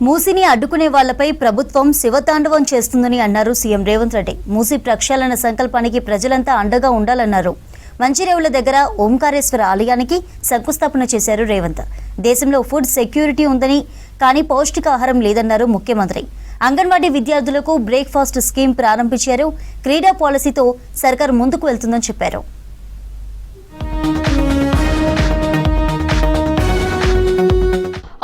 మూసీని అడ్డుకునే వాళ్లపై ప్రభుత్వం శివతాండవం చేస్తుందని అన్నారు సీఎం రేవంత్ రెడ్డి. మూసీ ప్రక్షాళన సంకల్పానికి ప్రజలంతా అండగా ఉండాలన్నారు. మంచిరేవుల దగ్గర ఓంకారేశ్వర ఆలయానికి శంకుస్థాపన చేశారు రేవంత్. దేశంలో ఫుడ్ సెక్యూరిటీ ఉందని, కానీ పౌష్టికాహారం లేదన్నారు ముఖ్యమంత్రి. అంగన్వాడీ విద్యార్థులకు బ్రేక్ఫాస్ట్ స్కీమ్ ప్రారంభించారు. క్రీడా పాలసీతో సర్కార్ ముందుకు వెళ్తుందని చెప్పారు.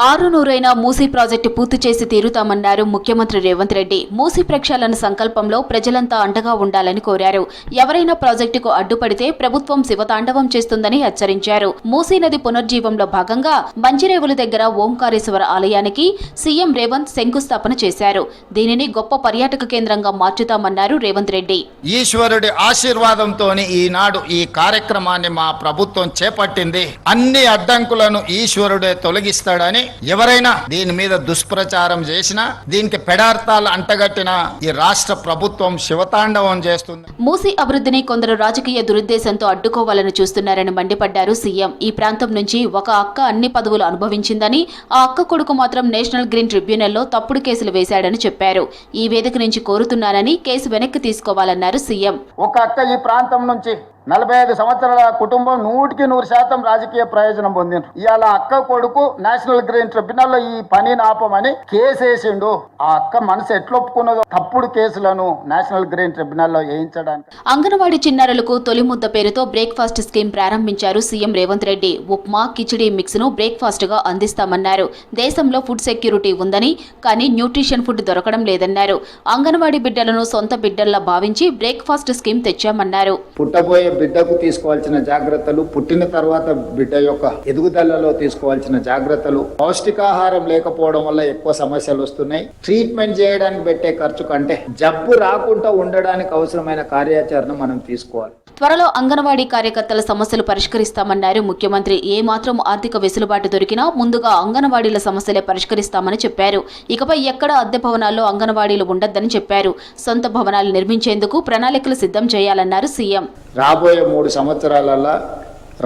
ఆరునూరైన మూసీ ప్రాజెక్టు పూర్తి చేసి తీరుతామన్నారు ముఖ్యమంత్రి రేవంత్ రెడ్డి. మూసీ ప్రక్షాళన సంకల్పంలో ప్రజలంతా అండగా ఉండాలని కోరారు. ఎవరైనా ప్రాజెక్టుకు అడ్డుపడితే ప్రభుత్వం శివతాండవం చేస్తుందని హెచ్చరించారు. మూసీ నది పునర్జీవంలో భాగంగా మంచిరేవుల దగ్గర ఓంకారేశ్వర ఆలయానికి సీఎం రేవంత్ శంకుస్థాపన చేశారు. దీనిని గొప్ప పర్యాటక కేంద్రంగా మార్చుతామన్నారు రేవంత్ రెడ్డి. ఈశ్వరుడి ఆశీర్వాదంతో ఈనాడు ఈ కార్యక్రమాన్ని మా ప్రభుత్వం చేపట్టింది. అన్ని అడ్డంకులను ఈశ్వరుడే తొలగిస్తాడని, ఎవరైనా దీని మీద దుష్ప్రచారం చేసినా, దీనికి పెడార్థాలు అంటగట్టినా ఈ రాష్ట్ర ప్రభుత్వం శివతాండవం చేస్తుంది. మూసీ అభివృద్ధిని కొందరు రాజకీయ దురుద్దేశంతో అడ్డుకోవాలని చూస్తున్నారని మండిపడ్డారు సీఎం. ఈ ప్రాంతం నుంచి ఒక అక్క అన్ని పదవులు అనుభవించిందని, ఆ అక్క కొడుకు మాత్రం నేషనల్ గ్రీన్ ట్రిబ్యునల్లో తప్పుడు కేసులు వేశాడని చెప్పారు. ఈ వేదిక నుంచి కోరుతున్నానని కేసు వెనక్కి తీసుకోవాలన్నారు సీఎం. ఒక అక్క ఈ ప్రాంతం నుంచి 45 సంవత్సరాల కుటుంబం 100% రాజకీయ ప్రయోజనం పొందిండ్రు. ఇవాళ అక్క కొడుకు నేషనల్ గ్రీన్ ట్రిబ్యునల్లో ఈ పనిని ఆపమని కేసేసిండు. ఆ అక్క మనసు ఎట్లా ఒప్పుకున్నదో తప్పుడు కేసులను నేషనల్ గ్రీన్ ట్రిబ్యునల్లో వేయించడానికి. అంగన్వాడీ చిన్నారులకు తొలి ముద్ద పేరుతో బ్రేక్ఫాస్ట్ స్కీమ్ ప్రారంభించారు సీఎం రేవంత్ రెడ్డి. ఉప్మా, కిచిడి మిక్స్ ను బ్రేక్ఫాస్ట్ గా అందిస్తామన్నారు. దేశంలో ఫుడ్ సెక్యూరిటీ ఉందని, కానీ న్యూట్రిషన్ ఫుడ్ దొరకడం లేదన్నారు. అంగన్వాడీ బిడ్డలను సొంత బిడ్డల్లా భావించి బ్రేక్ఫాస్ట్ స్కీమ్ తెచ్చామన్నారు. పుట్టబోయే బిడ్డకు తీసుకోవాల్సిన జాగ్రత్తలు, పుట్టిన తర్వాత బిడ్డ యొక్క ఎదుగుదలలో తీసుకోవాల్సిన జాగ్రత్తలు, పౌష్టికాహారం లేకపోవడం వల్ల ఎక్కువ సమస్యలు వస్తున్నాయి. ట్రీట్మెంట్ చేయడానికి పెట్టే ఖర్చు కంటే జబ్బు రాకుండా ఉండడానికి అవసరమైన కార్యాచరణ మనం తీసుకోవాలి. త్వరలో అంగన్వాడీ కార్యకర్తల సమస్యలు పరిష్కరిస్తామన్నారు ముఖ్యమంత్రి. ఏ మాత్రం ఆర్థిక వెసులుబాటు దొరికినా ముందుగా అంగన్వాడీల సమస్యలే పరిష్కరిస్తామని చెప్పారు. ఇకపై ఎక్కడ అద్దె భవనాల్లో అంగన్వాడీలు ఉండొద్దని చెప్పారు. సొంత భవనాలు నిర్మించేందుకు ప్రణాళికలు సిద్ధం చేయాలన్నారు సీఎం. రాబోయే 3 సంవత్సరాలలో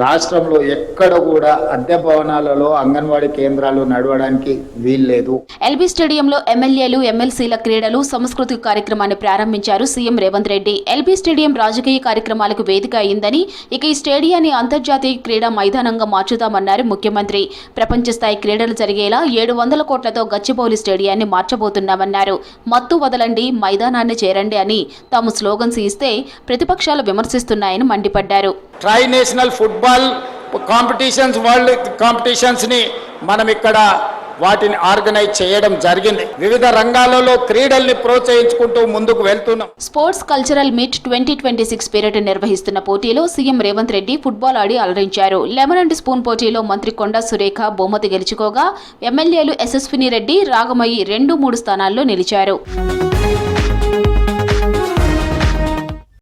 రాష్ట్రంలో ఎక్కడ కూడా అద్దె భవనాలలో అంగన్వాడీ కేంద్రాలు నడవడానికి వీల్లేదు. ఎల్బీ స్టేడియంలో ఎమ్మెల్యేలు, ఎమ్మెల్సీల క్రీడలు, సాంస్కృతిక కార్యక్రమాన్ని ప్రారంభించారు CM Revanth Reddy. LB stadium రాజకీయ కార్యక్రమాలకు వేదిక అయిందని, ఇక ఈ స్టేడియాన్ని అంతర్జాతీయ క్రీడా మైదానంగా మార్చుతామన్నారు ముఖ్యమంత్రి. ప్రపంచ స్థాయి క్రీడలు జరిగేలా 700 కోట్లతో గచ్చిబౌలి స్టేడియాన్ని మార్చబోతున్నామన్నారు. మత్తు వదలండి, మైదానాన్ని చేరండి అని తాము స్లోగన్స్ ఇస్తే ప్రతిపక్షాలు విమర్శిస్తున్నాయని మండిపడ్డారు. Try national football competitions, world competitions ని మనం ఇక్కడ వాటిని ఆర్గనైజ్ చేయడం జరిగింది. వివిధ రంగాలలో క్రీడల్ని ప్రోత్సహించుకుంటూ ముందుకు వెళ్తున్నాం. స్పోర్ట్స్ కల్చరల్ మీట్ 2026 పేరిట నిర్వహిస్తున్న పోటీలో సీఎం రేవంత్ రెడ్డి ఫుట్బాల్ ఆడి అలరించారు. లెమన్ అండ్ స్పూన్ పోటీలో మంత్రి కొండా సురేఖ బహుమతి గెలుచుకోగా, ఎమ్మెల్యేలు యశస్విని రెడ్డి, రాగమయ్యి 2, 3 స్థానాల్లో నిలిచారు.